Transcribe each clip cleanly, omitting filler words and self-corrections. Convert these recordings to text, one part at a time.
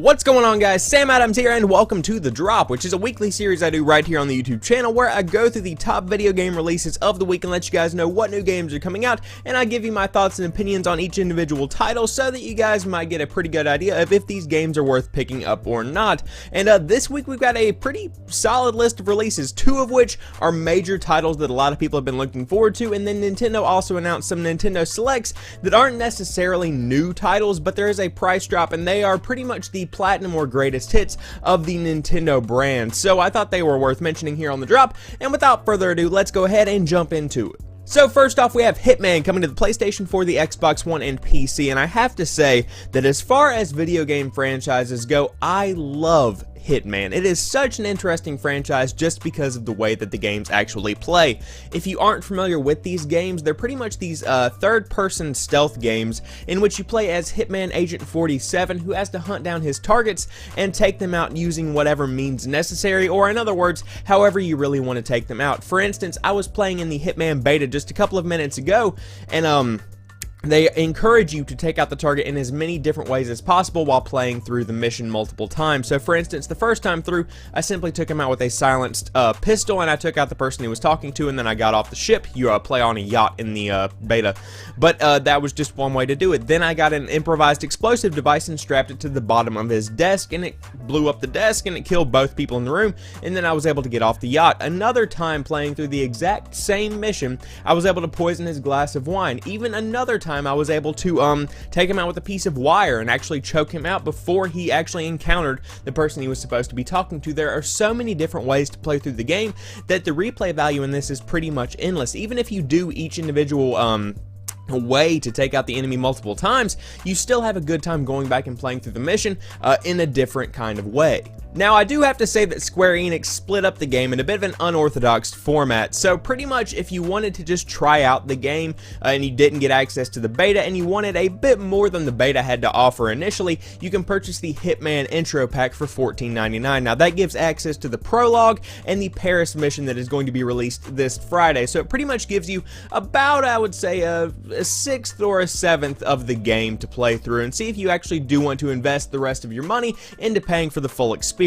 What's going on, guys? Sam Adams here, and welcome to The Drop, which is a weekly series I do right here on the YouTube channel where I go through the top video game releases of the week and let you guys know what new games are coming out, and I give you my thoughts and opinions on each individual title so that you guys might get a pretty good idea of if these games are worth picking up or not. And this week we've got a pretty solid list of releases, two of which are major titles that a lot of people have been looking forward to, and then Nintendo also announced some Nintendo Selects that aren't necessarily new titles, but there is a price drop, and they are pretty much the platinum or greatest hits of the Nintendo brand. So I thought they were worth mentioning here on The Drop, and without further ado, let's go ahead and jump into it. So first off, we have Hitman coming to the PlayStation 4, the Xbox One, and PC, and I have to say that as far as video game franchises go, I love Hitman. It is such an interesting franchise just because of the way that the games actually play. If you aren't familiar with these games, they're pretty much these third-person stealth games in which you play as Hitman Agent 47, who has to hunt down his targets and take them out using whatever means necessary, or in other words, however you really want to take them out. For instance, I was playing in the Hitman beta just a couple of minutes ago, and they encourage you to take out the target in as many different ways as possible while playing through the mission multiple times. So for instance, the first time through, I simply took him out with a silenced pistol, and I took out the person he was talking to, and then I got off the ship. You play on a yacht in the beta, but that was just one way to do it. Then I got an improvised explosive device and strapped it to the bottom of his desk, and it blew up the desk, and it killed both people in the room, and then I was able to get off the yacht. Another time playing through the exact same mission, I was able to poison his glass of wine. Even another time I was able to take him out with a piece of wire and actually choke him out before he actually encountered the person he was supposed to be talking to. There are so many different ways to play through the game that the replay value in this is pretty much endless. Even if you do each individual way to take out the enemy multiple times, you still have a good time going back and playing through the mission in a different kind of way. Now, I do have to say that Square Enix split up the game in a bit of an unorthodox format. So pretty much if you wanted to just try out the game and you didn't get access to the beta and you wanted a bit more than the beta had to offer initially, you can purchase the Hitman intro pack for $14.99. Now that gives access to the prologue and the Paris mission that is going to be released this Friday. So it pretty much gives you about, I would say, a sixth or a seventh of the game to play through and see if you actually do want to invest the rest of your money into paying for the full experience.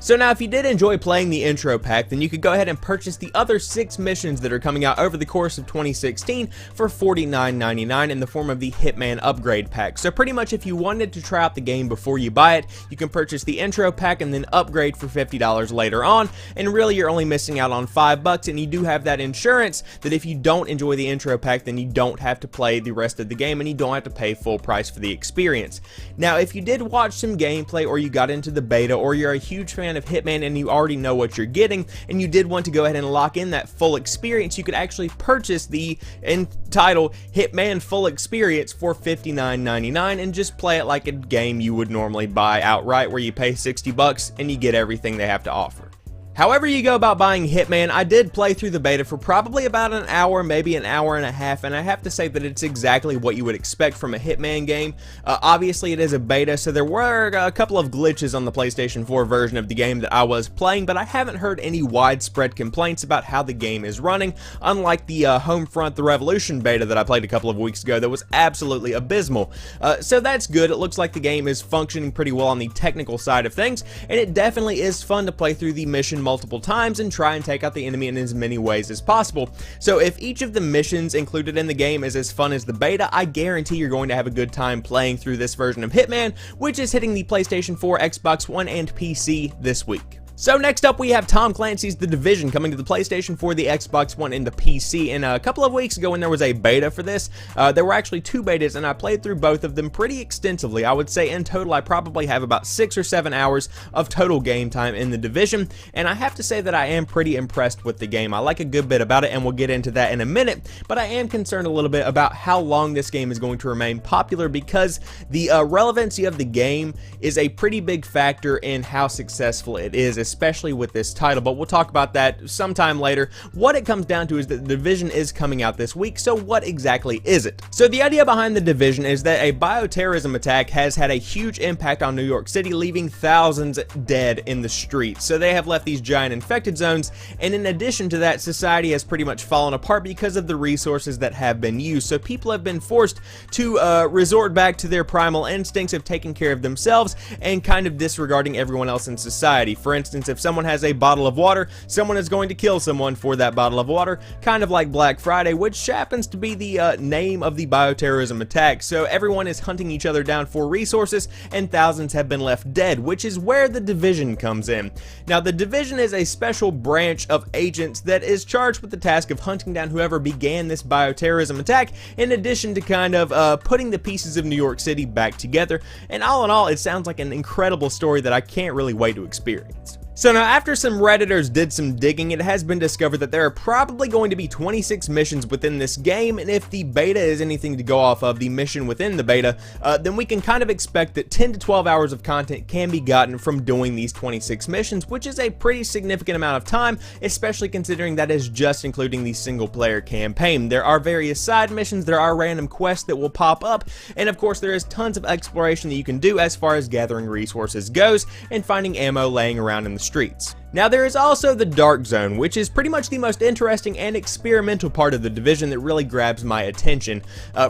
So now, if you did enjoy playing the intro pack, then you could go ahead and purchase the other 6 missions that are coming out over the course of 2016 for $49.99 in the form of the Hitman upgrade pack. So pretty much if you wanted to try out the game before you buy it, you can purchase the intro pack and then upgrade for $50 later on, and really you're only missing out on $5, and you do have that insurance that if you don't enjoy the intro pack, then you don't have to play the rest of the game and you don't have to pay full price for the experience. Now, if you did watch some gameplay or you got into the beta or you're a huge fan of Hitman and you already know what you're getting and you did want to go ahead and lock in that full experience, you could actually purchase the entitled Hitman Full Experience for $59.99 and just play it like a game you would normally buy outright, where you pay $60 and you get everything they have to offer. However you go about buying Hitman, I did play through the beta for probably about an hour, maybe an hour and a half, and I have to say that it's exactly what you would expect from a Hitman game. Obviously it is a beta, so there were a couple of glitches on the PlayStation 4 version of the game that I was playing, but I haven't heard any widespread complaints about how the game is running, unlike the Homefront The Revolution beta that I played a couple of weeks ago that was absolutely abysmal. So that's good. It looks like the game is functioning pretty well on the technical side of things, and it definitely is fun to play through the mission multiple times and try and take out the enemy in as many ways as possible. So if each of the missions included in the game is as fun as the beta, I guarantee you're going to have a good time playing through this version of Hitman, which is hitting the PlayStation 4, Xbox One, and PC this week. So next up, we have Tom Clancy's The Division coming to the PlayStation 4, the Xbox One, and the PC. And a couple of weeks ago when there was a beta for this, there were actually 2 betas, and I played through both of them pretty extensively. I would say in total I probably have about 6 or 7 hours of total game time in The Division, and I have to say that I am pretty impressed with the game. I like a good bit about it, and we'll get into that in a minute, but I am concerned a little bit about how long this game is going to remain popular, because the relevancy of the game is a pretty big factor in how successful it is, especially with this title, but we'll talk about that sometime later. What it comes down to is that The Division is coming out this week, so what exactly is it? So the idea behind The Division is that a bioterrorism attack has had a huge impact on New York City, leaving thousands dead in the streets. So they have left these giant infected zones, and in addition to that, society has pretty much fallen apart because of the resources that have been used. So people have been forced to resort back to their primal instincts of taking care of themselves and kind of disregarding everyone else in society. For instance, if someone has a bottle of water, someone is going to kill someone for that bottle of water, kind of like Black Friday, which happens to be the name of the bioterrorism attack. So everyone is hunting each other down for resources, and thousands have been left dead, which is where the Division comes in. Now, the Division is a special branch of agents that is charged with the task of hunting down whoever began this bioterrorism attack, in addition to kind of putting the pieces of New York City back together. And all in all, it sounds like an incredible story that I can't really wait to experience. So now, after some Redditors did some digging, it has been discovered that there are probably going to be 26 missions within this game, and if the beta is anything to go off of, the mission within the beta, then we can kind of expect that 10 to 12 hours of content can be gotten from doing these 26 missions, which is a pretty significant amount of time, especially considering that is just including the single-player campaign. There are various side missions, there are random quests that will pop up, and of course there is tons of exploration that you can do as far as gathering resources goes and finding ammo laying around in the streets. Now, there is also the Dark Zone, which is pretty much the most interesting and experimental part of the Division that really grabs my attention.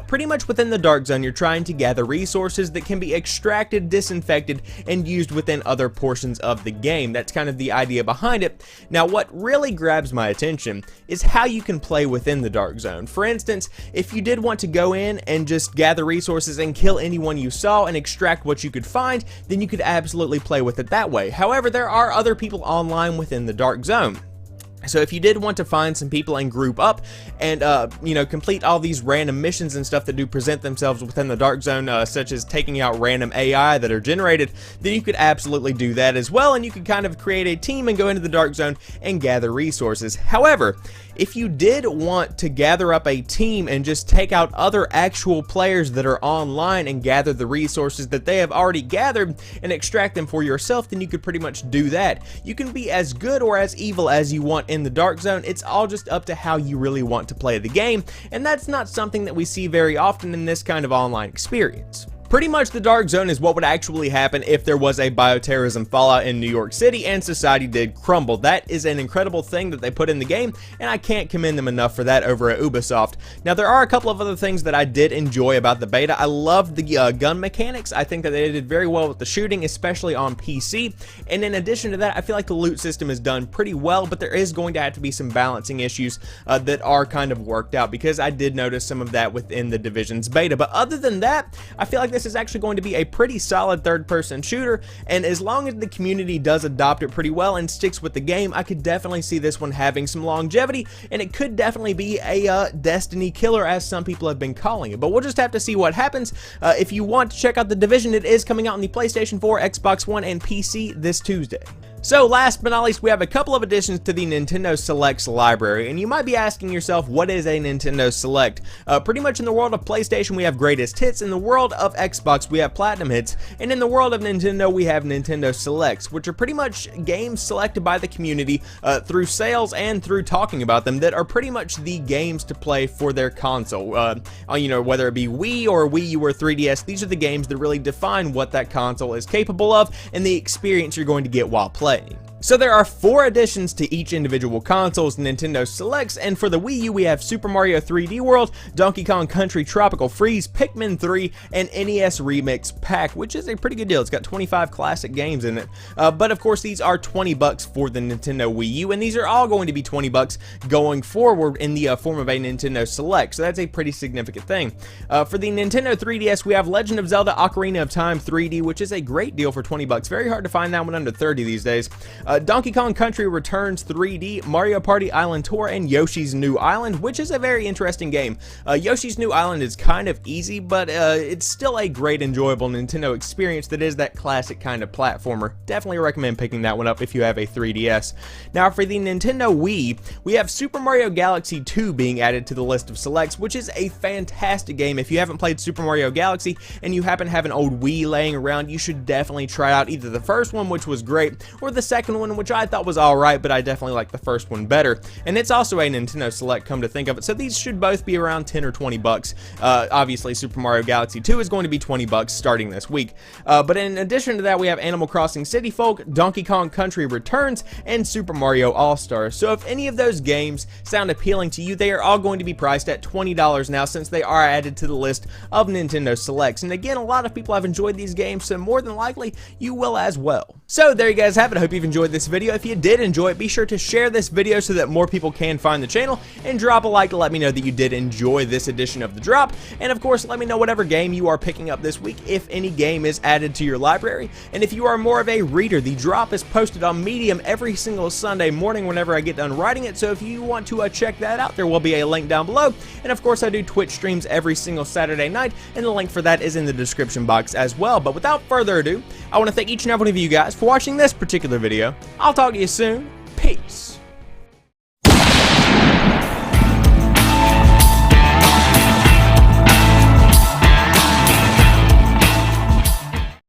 Pretty much within the Dark Zone, you're trying to gather resources that can be extracted, disinfected, and used within other portions of the game. That's kind of the idea behind it. Now, what really grabs my attention is how you can play within the Dark Zone. For instance, if you did want to go in and just gather resources and kill anyone you saw and extract what you could find, then you could absolutely play with it that way. However, there are other people online within the Dark Zone. So if you did want to find some people and group up and, you know, complete all these random missions and stuff that do present themselves within the Dark Zone, such as taking out random AI that are generated, then you could absolutely do that as well, and you could kind of create a team and go into the Dark Zone and gather resources. However, if you did want to gather up a team and just take out other actual players that are online and gather the resources that they have already gathered and extract them for yourself, then you could pretty much do that. You can be as good or as evil as you want in the Dark Zone. It's all just up to how you really want to play the game, and that's not something that we see very often in this kind of online experience. Pretty much the Dark Zone is what would actually happen if there was a bioterrorism fallout in New York City and society did crumble. That is an incredible thing that they put in the game, and I can't commend them enough for that over at Ubisoft. Now, there are a couple of other things that I did enjoy about the beta. I loved the gun mechanics. I think that they did very well with the shooting, especially on PC, and in addition to that, I feel like the loot system is done pretty well, but there is going to have to be some balancing issues that are kind of worked out, because I did notice some of that within the Division's beta. But other than that, I feel like this is actually going to be a pretty solid third-person shooter, and as long as the community does adopt it pretty well and sticks with the game, I could definitely see this one having some longevity, and it could definitely be a Destiny killer, as some people have been calling it. But we'll just have to see what happens. If you want to check out The Division, it is coming out on the PlayStation 4, Xbox One, and PC this Tuesday. So last but not least, we have a couple of additions to the Nintendo Selects library, and you might be asking yourself, what is a Nintendo Select? Pretty much in the world of PlayStation, we have Greatest Hits. In the world of Xbox, we have Platinum Hits. And in the world of Nintendo, we have Nintendo Selects, which are pretty much games selected by the community through sales and through talking about them that are pretty much the games to play for their console. You know, whether it be Wii or Wii U or 3DS, these are the games that really define what that console is capable of and the experience you're going to get while playing. So there are 4 additions to each individual console's Nintendo Selects, and for the Wii U we have Super Mario 3D World, Donkey Kong Country Tropical Freeze, Pikmin 3, and NES Remix Pack, which is a pretty good deal. It's got 25 classic games in it. But of course these are $20 for the Nintendo Wii U, and these are all going to be $20 going forward in the form of a Nintendo Select, so that's a pretty significant thing. For the Nintendo 3DS we have Legend of Zelda Ocarina of Time 3D, which is a great deal for $20. Very hard to find that one under 30 these days. Donkey Kong Country Returns 3D, Mario Party Island Tour, and Yoshi's New Island, which is a very interesting game. Yoshi's New Island is kind of easy, but it's still a great, enjoyable Nintendo experience that is that classic kind of platformer. Definitely recommend picking that one up if you have a 3DS. Now, for the Nintendo Wii, we have Super Mario Galaxy 2 being added to the list of selects, which is a fantastic game. If you haven't played Super Mario Galaxy and you happen to have an old Wii laying around, you should definitely try out either the first one, which was great, or the second second one, which I thought was alright, but I definitely like the first one better. And it's also a Nintendo Select, come to think of it, so these should both be around 10 or 20 bucks. Obviously, Super Mario Galaxy 2 is going to be 20 bucks starting this week. But in addition to that, we have Animal Crossing City Folk, Donkey Kong Country Returns, and Super Mario All-Stars. So if any of those games sound appealing to you, they are all going to be priced at $20 now, since they are added to the list of Nintendo Selects. And again, a lot of people have enjoyed these games, so more than likely, you will as well. So there you guys have it. I hope you've enjoyed this video. If you did enjoy it, be sure to share this video so that more people can find the channel, and drop a like to let me know that you did enjoy this edition of The Drop. And of course, let me know whatever game you are picking up this week, if any game is added to your library. And if you are more of a reader, The Drop is posted on Medium every single Sunday morning whenever I get done writing it, so if you want to check that out, there will be a link down below. And of course, I do Twitch streams every single Saturday night, and the link for that is in the description box as well. But without further ado, I want to thank each and every one of you guys for watching this particular video. I'll talk to you soon. Peace.